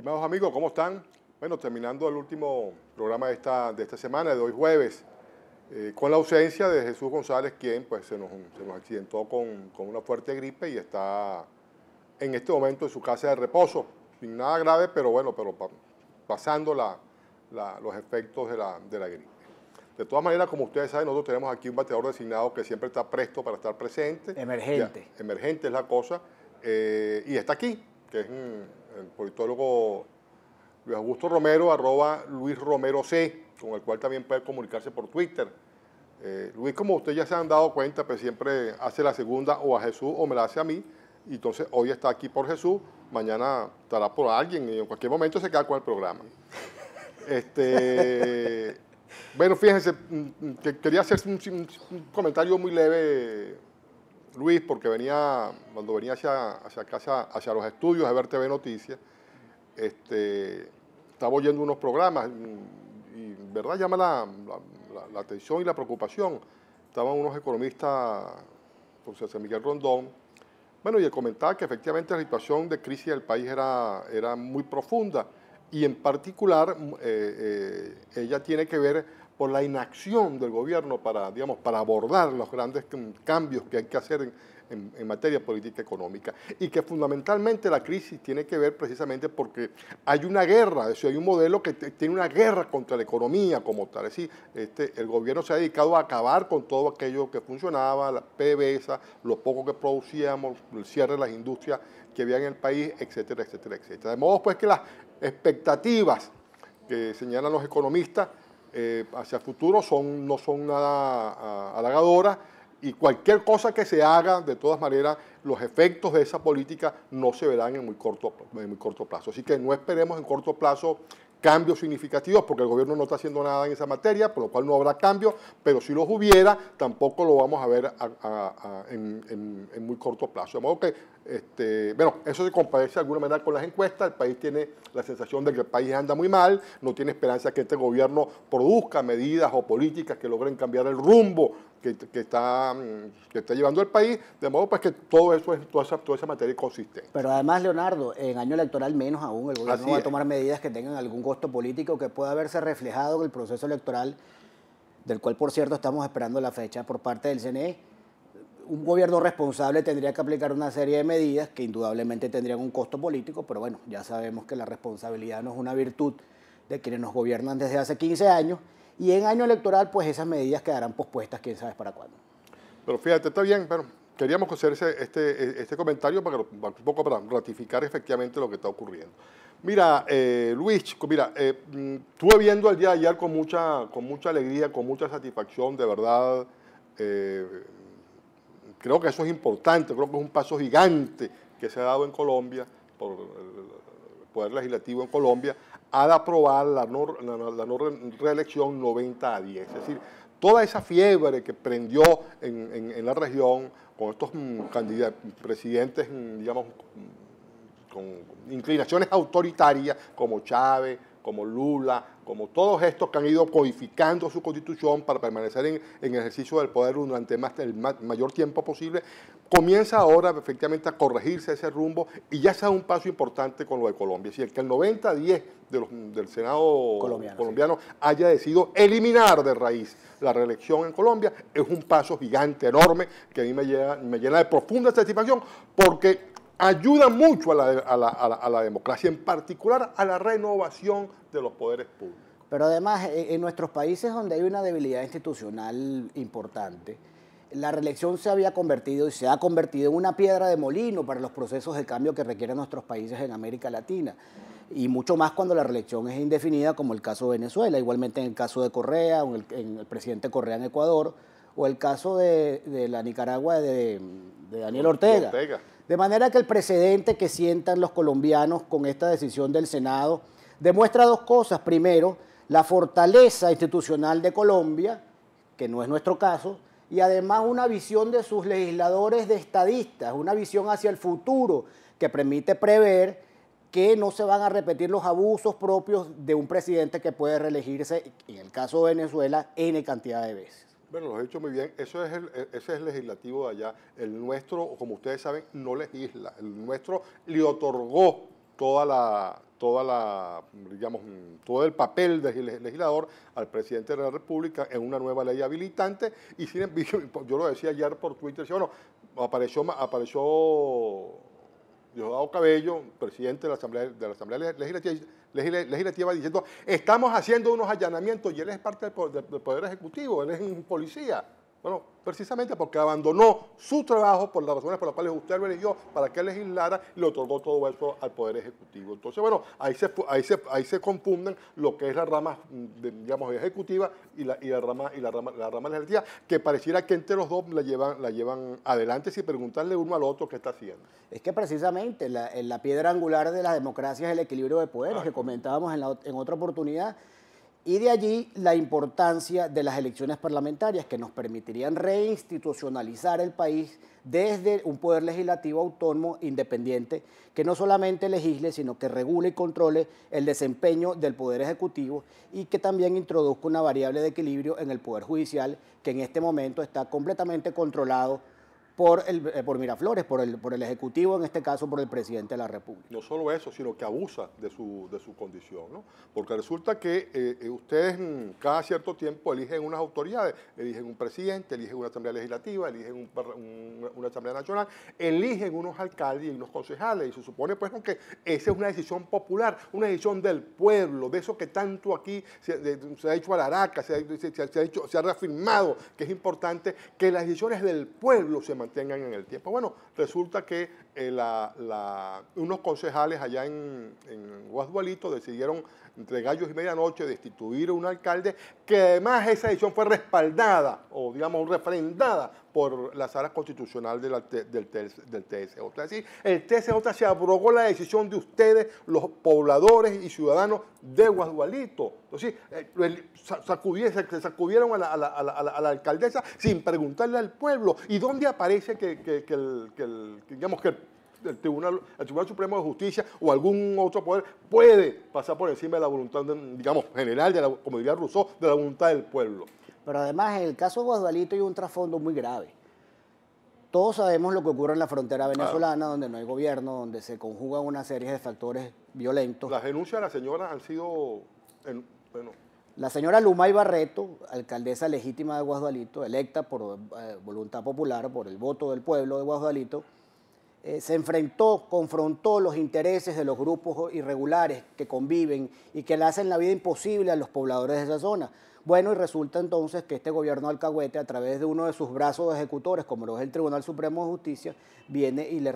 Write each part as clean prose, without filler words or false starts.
Estimados amigos, ¿cómo están? Bueno, terminando el último programa de esta semana, de hoy jueves, con la ausencia de Jesús González, quien pues, se nos accidentó con una fuerte gripe y está en este momento en su casa de reposo, sin nada grave, pero bueno, pasando los efectos de la gripe. De todas maneras, como ustedes saben, nosotros tenemos aquí un bateador designado que siempre está presto para estar presente. Emergente. Ya, emergente es la cosa, y está aquí, que es el politólogo Luis Augusto Romero, @LuisRomeroC, con el cual también puede comunicarse por Twitter. Luis, como ustedes ya se han dado cuenta, pues siempre hace la segunda o a Jesús o me la hace a mí, y entonces hoy está aquí por Jesús, mañana estará por alguien y en cualquier momento se queda con el programa. Bueno, fíjense, que quería hacer un comentario muy leve, Luis, porque cuando venía hacia casa, hacia los estudios de Ver TV Noticias, estaba oyendo unos programas y verdad llama la atención y la preocupación. Estaban unos economistas, por César Miguel Rondón, bueno, y él comentaba que efectivamente la situación de crisis del país era muy profunda y en particular ella tiene que ver por la inacción del gobierno para abordar los grandes cambios que hay que hacer en materia política económica, y que fundamentalmente la crisis tiene que ver precisamente porque hay una guerra, es decir, hay un modelo que tiene una guerra contra la economía como tal, es decir, el gobierno se ha dedicado a acabar con todo aquello que funcionaba, la PDVSA, lo poco que producíamos, el cierre de las industrias que había en el país, etcétera, etcétera, etcétera. De modo pues que las expectativas que señalan los economistas hacia el futuro no son nada halagadoras, y cualquier cosa que se haga, de todas maneras, los efectos de esa política no se verán en muy corto plazo. Así que no esperemos en corto plazo cambios significativos, porque el gobierno no está haciendo nada en esa materia, por lo cual no habrá cambios, pero si los hubiera, tampoco lo vamos a ver en muy corto plazo. De modo que, bueno, eso se compadece de alguna manera con las encuestas. El país tiene la sensación de que el país anda muy mal, no tiene esperanza que este gobierno produzca medidas o políticas que logren cambiar el rumbo que está llevando el país, de modo pues que toda esa materia es consistente. Pero además, Leonardo, en año electoral menos aún, el gobierno va a tomar medidas que tengan algún costo político que pueda verse reflejado en el proceso electoral, del cual, por cierto, estamos esperando la fecha por parte del CNE. Un gobierno responsable tendría que aplicar una serie de medidas que indudablemente tendrían un costo político, pero bueno, ya sabemos que la responsabilidad no es una virtud de quienes nos gobiernan desde hace 15 años, y en año electoral, pues esas medidas quedarán pospuestas, quién sabe para cuándo. Pero fíjate, está bien, pero queríamos hacer este comentario un poco para ratificar efectivamente lo que está ocurriendo. Mira, Luis, mira, estuve viendo el día de ayer con mucha alegría, con mucha satisfacción, de verdad. Creo que eso es importante, creo que es un paso gigante que se ha dado en Colombia, por el Poder Legislativo en Colombia, al aprobar la no reelección 90-10. Es decir, toda esa fiebre que prendió en la región con estos presidentes, digamos, con inclinaciones autoritarias, como Chávez, como Lula, como todos estos que han ido codificando su constitución para permanecer en ejercicio del poder durante el mayor tiempo posible, comienza ahora efectivamente a corregirse ese rumbo, y ya se da un paso importante con lo de Colombia. Es decir, que el 90-10 del Senado colombiano haya decidido eliminar de raíz la reelección en Colombia es un paso gigante, enorme, que a mí me llena de profunda satisfacción, porque ayuda mucho a la democracia, en particular a la renovación de los poderes públicos. Pero además, en nuestros países donde hay una debilidad institucional importante, la reelección se había convertido y se ha convertido en una piedra de molino para los procesos de cambio que requieren nuestros países en América Latina. Y mucho más cuando la reelección es indefinida, como el caso de Venezuela, igualmente en el caso de Correa, o en el presidente Correa en Ecuador, o el caso de la Nicaragua de Daniel Ortega. De manera que el precedente que sientan los colombianos con esta decisión del Senado demuestra dos cosas. Primero, la fortaleza institucional de Colombia, que no es nuestro caso, y además una visión de sus legisladores de estadistas, una visión hacia el futuro que permite prever que no se van a repetir los abusos propios de un presidente que puede reelegirse, en el caso de Venezuela, N cantidad de veces. Bueno, lo has dicho muy bien. Ese es el legislativo de allá. El nuestro, como ustedes saben, no legisla. El nuestro le otorgó toda digamos, todo el papel del legislador al presidente de la República en una nueva ley habilitante. Y yo lo decía ayer por Twitter, bueno, apareció Diosdado Cabello, presidente de la Asamblea Legislativa, diciendo, estamos haciendo unos allanamientos, y él es parte del Poder Ejecutivo, él es un policía. Bueno, precisamente porque abandonó su trabajo por las razones por las cuales usted lo eligió para que legislara y le otorgó todo eso al Poder Ejecutivo. Entonces, bueno, ahí se confunden lo que es la rama, digamos, ejecutiva y la rama legislativa, que pareciera que entre los dos la llevan adelante sin preguntarle uno al otro qué está haciendo. Es que precisamente la piedra angular de la democracia es el equilibrio de poderes, que comentábamos en otra oportunidad. Y de allí la importancia de las elecciones parlamentarias que nos permitirían reinstitucionalizar el país desde un poder legislativo autónomo independiente que no solamente legisle, sino que regule y controle el desempeño del poder ejecutivo y que también introduzca una variable de equilibrio en el poder judicial que en este momento está completamente controlado por Miraflores, por el Ejecutivo, en este caso por el Presidente de la República. No solo eso, sino que abusa de su condición, ¿no? Porque resulta que ustedes cada cierto tiempo eligen unas autoridades, eligen un presidente, eligen una asamblea legislativa, eligen una asamblea nacional, eligen unos alcaldes y unos concejales, y se supone pues que esa es una decisión popular, una decisión del pueblo, de eso que tanto aquí se ha hecho a la araca, se ha reafirmado que es importante que las decisiones del pueblo se mantengan en el tiempo. Bueno, resulta que unos concejales allá en Guasdualito decidieron entre gallos y medianoche destituir a un alcalde que además esa decisión fue respaldada o digamos refrendada por la Sala Constitucional del TSJ. Es decir, el TSJ se abrogó la decisión de ustedes, los pobladores y ciudadanos de Guasdualito. Entonces, se sacudieron a la alcaldesa sin preguntarle al pueblo. ¿Y dónde aparece que el Tribunal Supremo de Justicia o algún otro poder puede pasar por encima de la voluntad, digamos, general, como diría Rousseau, de la voluntad del pueblo? Pero además, en el caso de Guasdualito hay un trasfondo muy grave. Todos sabemos lo que ocurre en la frontera venezolana, donde no hay gobierno, donde se conjugan una serie de factores violentos. Las denuncias de la señora han sido, La señora Lumay Barreto, alcaldesa legítima de Guasdualito, electa por voluntad popular, por el voto del pueblo de Guasdualito, se confrontó los intereses de los grupos irregulares que conviven y que le hacen la vida imposible a los pobladores de esa zona. Bueno, y resulta entonces que este gobierno de alcahuete, a través de uno de sus brazos ejecutores, como lo es el Tribunal Supremo de Justicia, viene y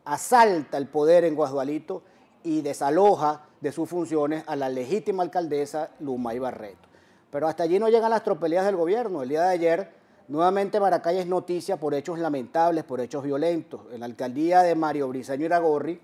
asalta el poder en Guasdualito y desaloja de sus funciones a la legítima alcaldesa Lumay Barreto. Pero hasta allí no llegan las tropelías del gobierno. El día de ayer, nuevamente Maracay es noticia por hechos lamentables, por hechos violentos. En la alcaldía de Mario Briceño Iragorri,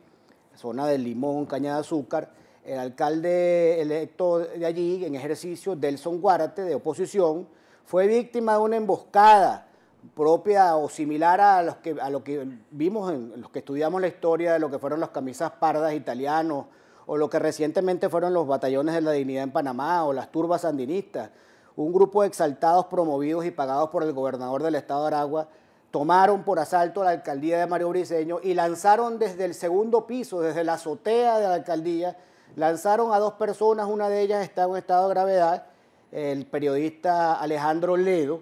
zona del Limón, Caña de Azúcar, el alcalde electo de allí, en ejercicio, Delson Guárate, de oposición, fue víctima de una emboscada propia o similar a lo que vimos en los que estudiamos la historia de lo que fueron las camisas pardas italianos o lo que recientemente fueron los batallones de la dignidad en Panamá o las turbas sandinistas. Un grupo de exaltados promovidos y pagados por el gobernador del estado de Aragua tomaron por asalto la alcaldía de Mario Briceño y lanzaron desde el segundo piso, desde la azotea de la alcaldía, lanzaron a 2 personas, una de ellas está en un estado de gravedad, el periodista Alejandro Ledo,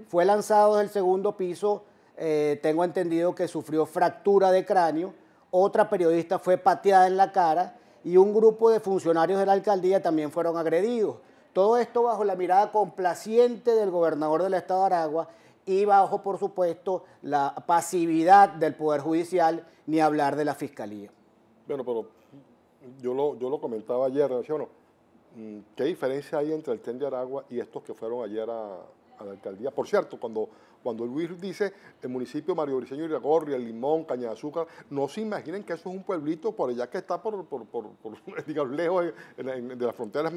fue lanzado desde el segundo piso, tengo entendido que sufrió fractura de cráneo, otra periodista fue pateada en la cara y un grupo de funcionarios de la alcaldía también fueron agredidos. Todo esto bajo la mirada complaciente del gobernador del estado de Aragua y bajo, por supuesto, la pasividad del Poder Judicial, ni hablar de la Fiscalía. Bueno, pero yo lo comentaba ayer, decía, bueno, ¿qué diferencia hay entre el TEN de Aragua y estos que fueron ayer a la alcaldía? Por cierto, cuando Luis dice el municipio de Mario Briceño Iragorri, el Limón, Caña de Azúcar, no se imaginen que eso es un pueblito por allá que está digamos, lejos de las fronteras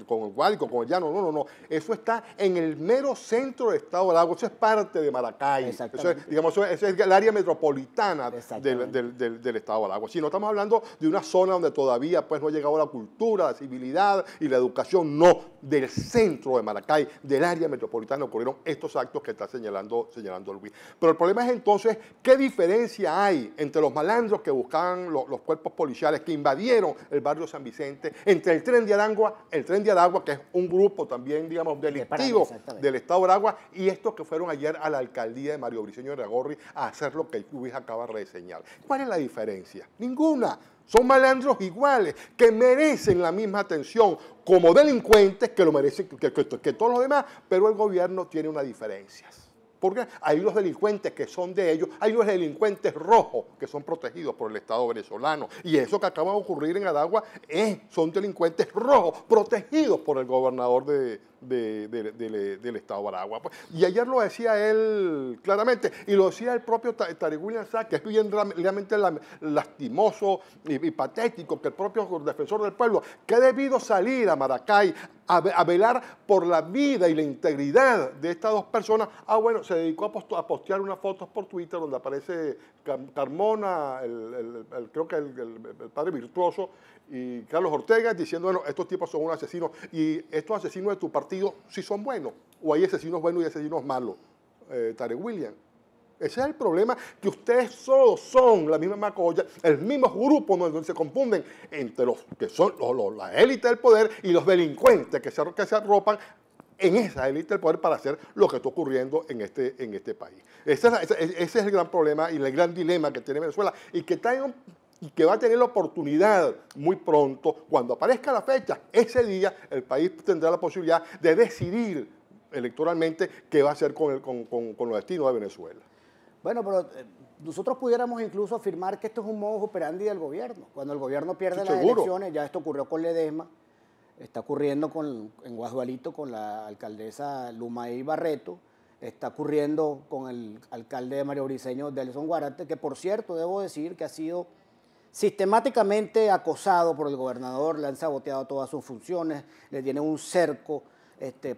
con el Guárico, con el Llano. No. Eso está en el mero centro del estado de Aragua. Eso es parte de Maracay. Eso es el área metropolitana del estado de Aragua. Si no estamos hablando de una zona donde todavía pues, no ha llegado la cultura, la civilidad y la educación, no, del centro de Maracay, del área metropolitana ocurrieron estos actos que está señalando señalando Luis. Pero el problema es entonces, ¿qué diferencia hay entre los malandros que buscaban los cuerpos policiales que invadieron el barrio San Vicente, entre el Tren de Aragua, que es un grupo también, digamos, delictivo del Estado de Aragua, y estos que fueron ayer a la alcaldía de Mario Briceño Iragorri a hacer lo que Luis acaba de reseñar? ¿Cuál es la diferencia? Ninguna. Son malandros iguales, que merecen la misma atención como delincuentes que lo merecen que todos los demás, pero el gobierno tiene unas diferencias. Porque hay los delincuentes que son de ellos, hay los delincuentes rojos que son protegidos por el Estado venezolano. Y eso que acaba de ocurrir en Aragua son delincuentes rojos protegidos por el gobernador del Estado de Aragua. Y ayer lo decía él claramente, y lo decía el propio Tarek William Saab, que es bien realmente lastimoso y patético, que el propio defensor del pueblo, que ha debido salir a Maracay a velar por la vida y la integridad de estas dos personas. Bueno, se dedicó a postear unas fotos por Twitter donde aparece Carmona, creo que el padre virtuoso, y Carlos Ortega, diciendo, bueno, estos tipos son unos asesinos, y estos asesinos de tu partido sí son buenos, o hay asesinos buenos y asesinos malos, Tarek William. Ese es el problema, que ustedes solo son la misma macolla, el mismo grupo donde se confunden entre los que son la élite del poder y los delincuentes que se arropan en esa élite del poder para hacer lo que está ocurriendo en este país. Ese es el gran problema y el gran dilema que tiene Venezuela y que va a tener la oportunidad muy pronto, cuando aparezca la fecha, ese día el país tendrá la posibilidad de decidir electoralmente qué va a hacer con los destinos de Venezuela. Bueno, pero nosotros pudiéramos incluso afirmar que esto es un modus operandi del gobierno. Cuando el gobierno pierde las elecciones, ya esto ocurrió con Ledesma, está ocurriendo en Guasdualito con la alcaldesa Lumaey Barreto, está ocurriendo con el alcalde de Mario Briceño, Delson Guarate, que por cierto, debo decir que ha sido sistemáticamente acosado por el gobernador, le han saboteado todas sus funciones, le tienen un cerco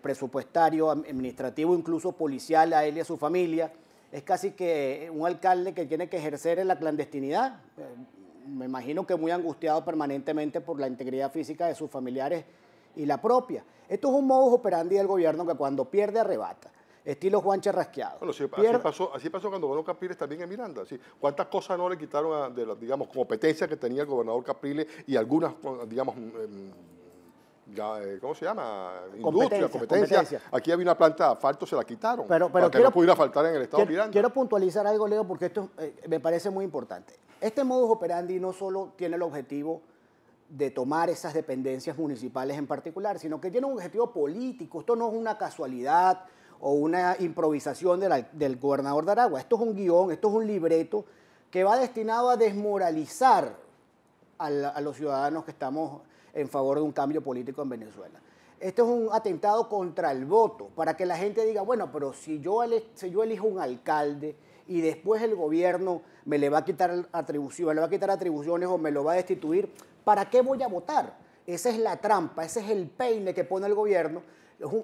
presupuestario, administrativo, incluso policial a él y a su familia. Es casi que un alcalde que tiene que ejercer en la clandestinidad. Me imagino que muy angustiado permanentemente por la integridad física de sus familiares y la propia. Esto es un modus operandi del gobierno que cuando pierde arrebata. Estilo Juan Charrasqueado. Bueno, así pasó cuando gobernó Capriles también en Miranda. ¿Sí? ¿Cuántas cosas no le quitaron de las, digamos, competencias que tenía el gobernador Capriles y algunas, digamos, ¿cómo se llama? Industria, competencia. Aquí había una planta de asfalto, se la quitaron para que no pudiera faltar en el estado de Miranda. Quiero puntualizar algo, Leo, porque esto me parece muy importante. Este modus operandi no solo tiene el objetivo de tomar esas dependencias municipales en particular, sino que tiene un objetivo político. Esto no es una casualidad o una improvisación del gobernador de Aragua. Esto es un guión, esto es un libreto que va destinado a desmoralizar a los ciudadanos que estamos en favor de un cambio político en Venezuela. Esto es un atentado contra el voto, para que la gente diga, bueno, pero si yo elijo un alcalde y después el gobierno me le va a quitar atribuciones o me lo va a destituir, ¿para qué voy a votar? Esa es la trampa, ese es el peine que pone el gobierno.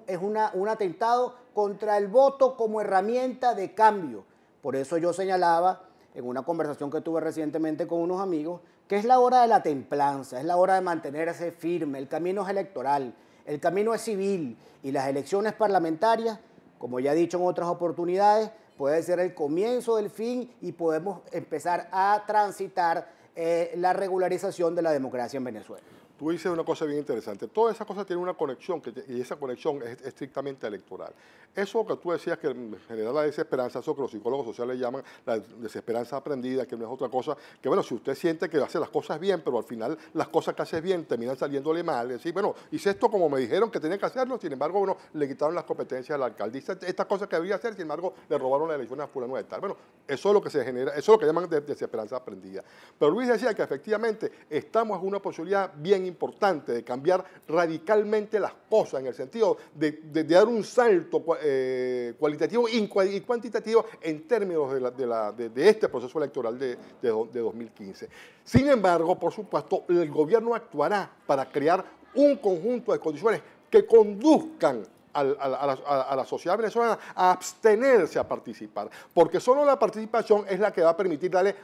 Es un atentado contra el voto como herramienta de cambio. Por eso yo señalaba en una conversación que tuve recientemente con unos amigos que es la hora de la templanza, es la hora de mantenerse firme. El camino es electoral, el camino es civil y las elecciones parlamentarias, como ya he dicho en otras oportunidades, puede ser el comienzo del fin y podemos empezar a transitar la regularización de la democracia en Venezuela. Tú dices una cosa bien interesante. Todas esas cosas tienen una conexión y esa conexión es estrictamente electoral. Eso que tú decías que genera la desesperanza, eso que los psicólogos sociales llaman la desesperanza aprendida, que no es otra cosa, que bueno, si usted siente que hace las cosas bien, pero al final las cosas que hace bien terminan saliéndole mal, decir, bueno, hice esto como me dijeron que tenía que hacerlo, sin embargo, bueno, le quitaron las competencias al alcalde. Dice estas cosas que debería hacer, sin embargo, le robaron la elección a fulano de tal. Bueno, eso es lo que se genera, eso es lo que llaman desesperanza aprendida. Pero Luis decía que efectivamente estamos en una posibilidad bien importante de cambiar radicalmente las cosas en el sentido de dar un salto cualitativo y cuantitativo en términos de este proceso electoral de 2015. Sin embargo, por supuesto, el gobierno actuará para crear un conjunto de condiciones que conduzcan a la sociedad venezolana a abstenerse a participar, porque solo la participación es la que va a permitir darle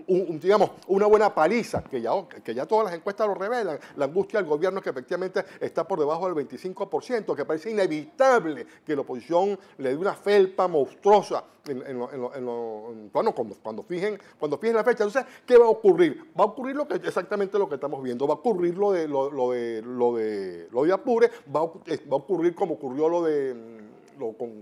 digamos, una buena paliza, que ya todas las encuestas lo revelan. La angustia del gobierno es que efectivamente está por debajo del 25%, que parece inevitable que la oposición le dé una felpa monstruosa bueno, cuando fijen la fecha. Entonces, ¿qué va a ocurrir? Va a ocurrir exactamente lo que estamos viendo. Va a ocurrir lo de Apure, va a ocurrir como ocurrió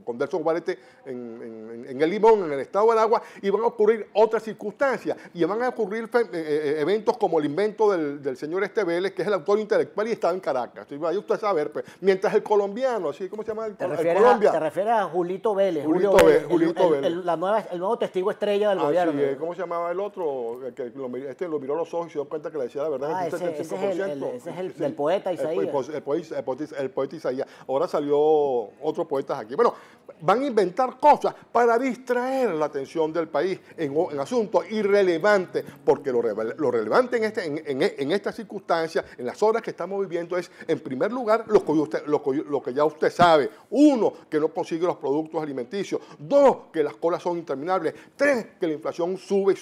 con Delson Guarete en el Limón, en el estado de Aragua, y van a ocurrir otras circunstancias, y van a ocurrir eventos como el invento del señor Vélez, que es el autor intelectual y estaba en Caracas. Ahí usted sabe, pues, mientras el colombiano, así, ¿cómo se llama? ¿Te refieres a Julito Vélez? Julito Vélez. El nuevo testigo estrella del gobierno. Sí, ¿cómo se llamaba el otro? Lo miró a los ojos y se dio cuenta que le decía la verdad. Ese es el del poeta Isaías. El poeta Isaías. Ahora salió otro poeta aquí. Bueno, van a inventar cosas para distraer la atención del país en asuntos irrelevantes, porque lo relevante en esta circunstancia, en las horas que estamos viviendo, es, en primer lugar, lo que ya usted sabe. Uno, que no consigue los productos alimenticios. Dos, que las colas son interminables. Tres, que la inflación sube.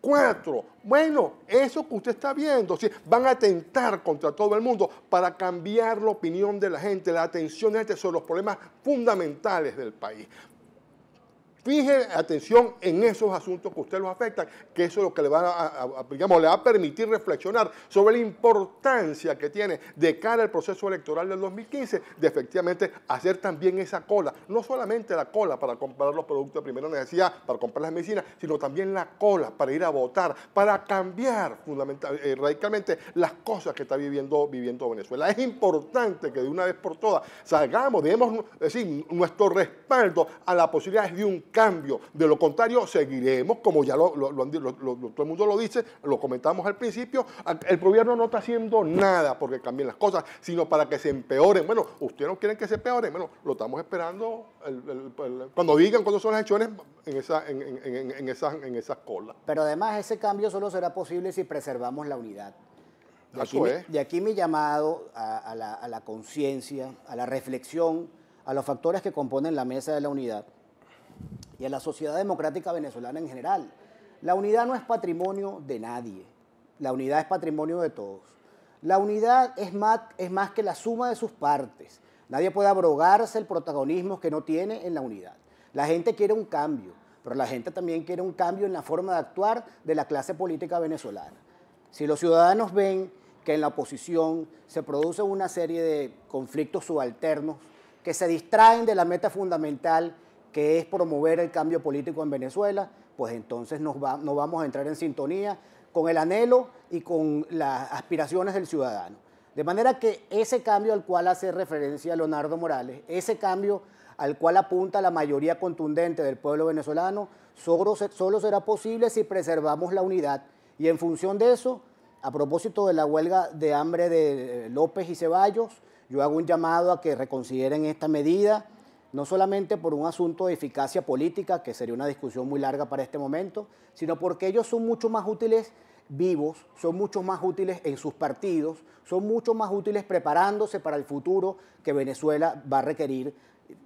4, bueno, eso que usted está viendo, ¿sí? Van a atentar contra todo el mundo para cambiar la opinión de la gente, la atención de la gente sobre los problemas fundamentales del país. Fije atención en esos asuntos que a usted los afectan, que eso es lo que le va a permitir reflexionar sobre la importancia que tiene de cara al proceso electoral del 2015, de efectivamente hacer también esa cola, no solamente la cola para comprar los productos de primera necesidad, para comprar las medicinas, sino también la cola para ir a votar, para cambiar radicalmente las cosas que está viviendo Venezuela. Es importante que de una vez por todas salgamos, demos nuestro respaldo a la posibilidad de un cambio. De lo contrario, seguiremos, como ya todo el mundo lo dice, lo comentamos al principio, el gobierno no está haciendo nada porque cambien las cosas, sino para que se empeoren. Bueno, ustedes no quieren que se empeoren, bueno, lo estamos esperando cuando digan cuándo son las elecciones en esas colas. Pero además ese cambio solo será posible si preservamos la unidad. De aquí mi llamado a la conciencia, a la reflexión, a los factores que componen la mesa de la unidad y a la sociedad democrática venezolana en general. La unidad no es patrimonio de nadie, la unidad es patrimonio de todos. La unidad es más que la suma de sus partes. Nadie puede abrogarse el protagonismo que no tiene en la unidad. La gente quiere un cambio, pero la gente también quiere un cambio en la forma de actuar de la clase política venezolana. Si los ciudadanos ven que en la oposición se produce una serie de conflictos subalternos que se distraen de la meta fundamental, que es promover el cambio político en Venezuela, pues entonces no vamos a entrar en sintonía con el anhelo y con las aspiraciones del ciudadano. De manera que ese cambio al cual hace referencia Leonardo Morales, ese cambio al cual apunta la mayoría contundente del pueblo venezolano, solo será posible si preservamos la unidad. Y en función de eso, a propósito de la huelga de hambre de López y Ceballos, yo hago un llamado a que reconsideren esta medida, no solamente por un asunto de eficacia política, que sería una discusión muy larga para este momento, sino porque ellos son mucho más útiles vivos, son mucho más útiles en sus partidos, son mucho más útiles preparándose para el futuro que Venezuela va a requerir,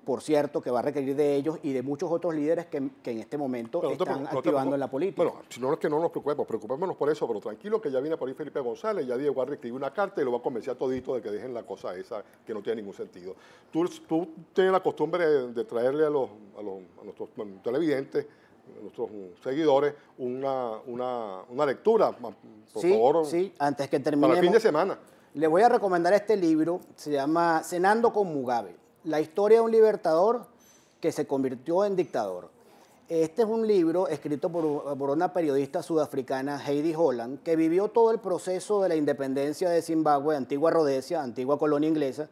por cierto, que va a requerir de ellos y de muchos otros líderes que en este momento están activando en la política. Bueno, si no es que no nos preocupémonos por eso, pero tranquilo que ya viene por ahí Felipe González, ya Diego Guardi escribió una carta y lo va a convencer a todito de que dejen la cosa esa que no tiene ningún sentido. Tú tienes la costumbre de traerle a nuestros televidentes, a nuestros seguidores, una lectura, por favor. Sí, antes que terminemos. Para el fin de semana. Le voy a recomendar este libro, se llama Cenando con Mugabe, la historia de un libertador que se convirtió en dictador. Este es un libro escrito por una periodista sudafricana, Heidi Holland, que vivió todo el proceso de la independencia de Zimbabue, antigua Rodesia, antigua colonia inglesa,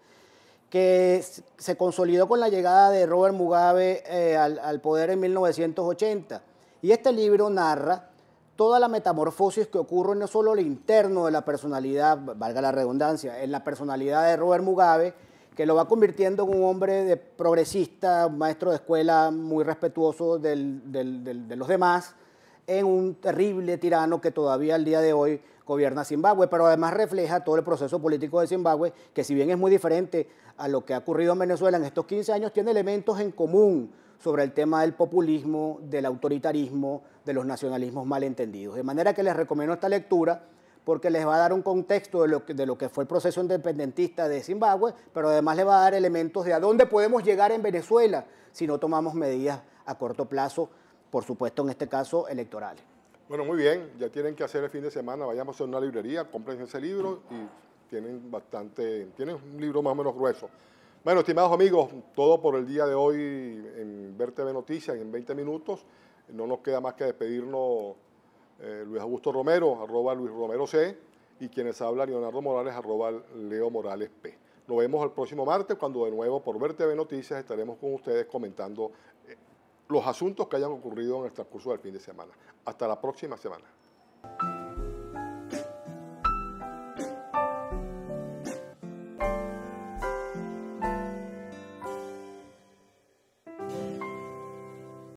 que se consolidó con la llegada de Robert Mugabe al poder en 1980. Y este libro narra toda la metamorfosis que ocurre no solo en lo interno de la personalidad, valga la redundancia, en la personalidad de Robert Mugabe, que lo va convirtiendo en un hombre progresista, un maestro de escuela muy respetuoso de los demás, en un terrible tirano que todavía al día de hoy gobierna Zimbabue, pero además refleja todo el proceso político de Zimbabue, que si bien es muy diferente a lo que ha ocurrido en Venezuela en estos 15 años, tiene elementos en común, sobre el tema del populismo, del autoritarismo, de los nacionalismos malentendidos. De manera que les recomiendo esta lectura porque les va a dar un contexto de lo que fue el proceso independentista de Zimbabue, pero además les va a dar elementos de a dónde podemos llegar en Venezuela si no tomamos medidas a corto plazo, por supuesto en este caso electorales. Bueno, muy bien, ya tienen que hacer el fin de semana, vayamos a una librería, compren ese libro y tienen un libro más o menos grueso. Bueno, estimados amigos, todo por el día de hoy en Ver TV Noticias, en 20 minutos. No nos queda más que despedirnos Luis Augusto Romero, @LuisRomeroC, y quienes hablan Leonardo Morales, @LeoMoralesP. Nos vemos el próximo martes cuando de nuevo por Ver TV Noticias estaremos con ustedes comentando los asuntos que hayan ocurrido en el transcurso del fin de semana. Hasta la próxima semana.